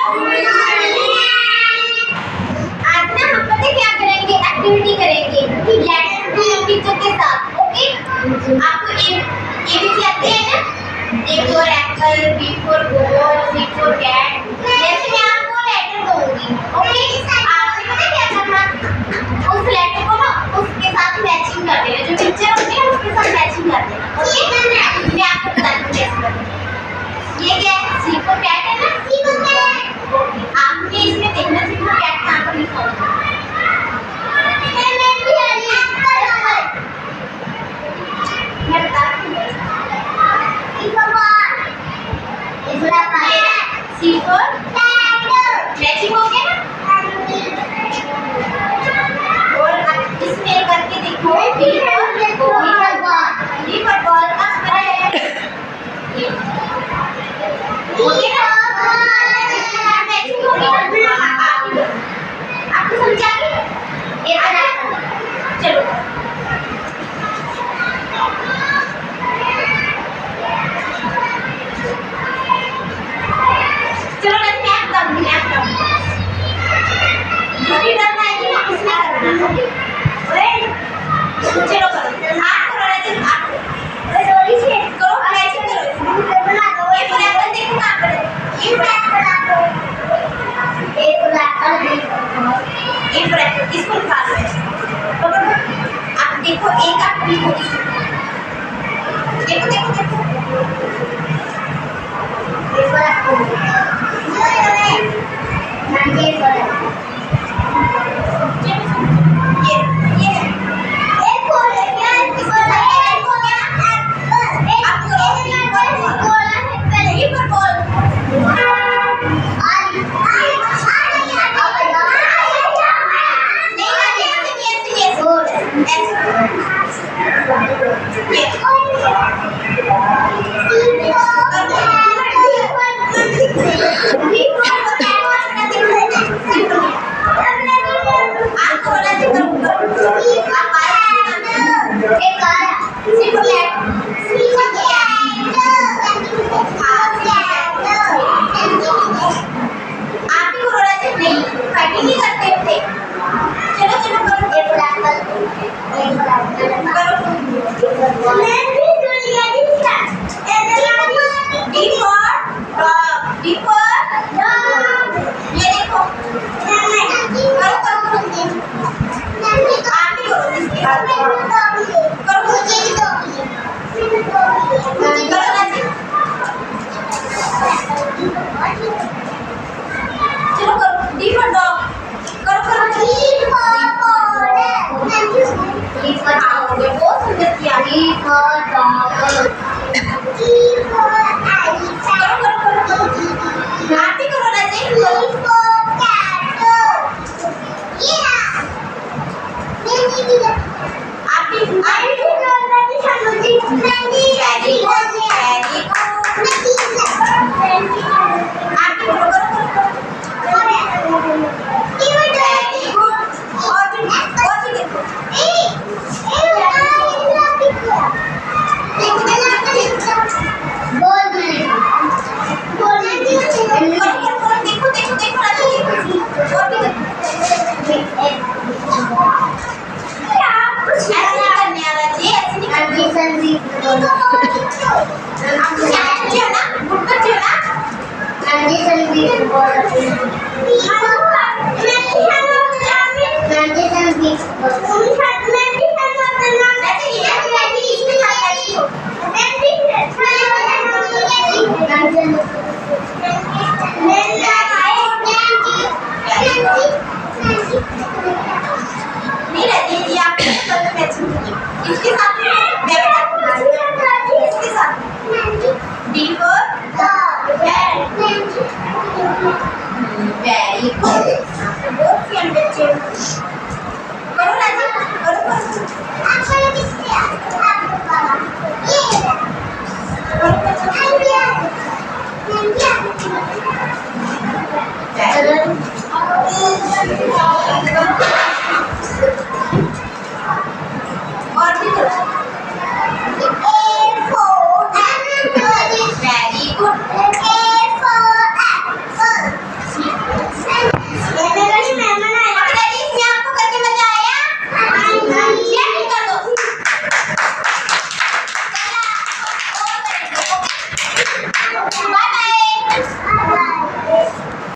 आज ना हम पता क्या करेंगे, एक्टिविटी करेंगे लेटर टीचर के साथ। ओके, आपको ABC आते हैं ना, A for apple, B for ball, C for cat। जैसे मैं आपको लेटर दूंगी, ओके, आपने पता क्या करना, उस लेटर को ना उसके साथ मैचिंग कर देना, जो टीचर होती है उसके साथ मैचिंग कर देना। ओके, मैं आपको बताती हूँ कैसे करना। ये क्या है, C for cat है ना, C for cat। ओके, आपने इसमें देखना C for cat कहाँ पर लिखा होगा। मैं बताती हूँ C for मैचिंग हो गया ना। और अब इसमें करके देखो B for ball का स्पेलिंग है आपको समझा के चलो चलो मैं बताऊंगी जिसकी टर्न आएगी ना उसने करना। ओके, चलो करो, आप करो राजन, आप करो मैचिंग करो। ये पूरा कर देखो कहाँ पर है, ये पूरा इसको निकाल लो। आप देखो एक आप देखो, देखो देखो देखो सुबह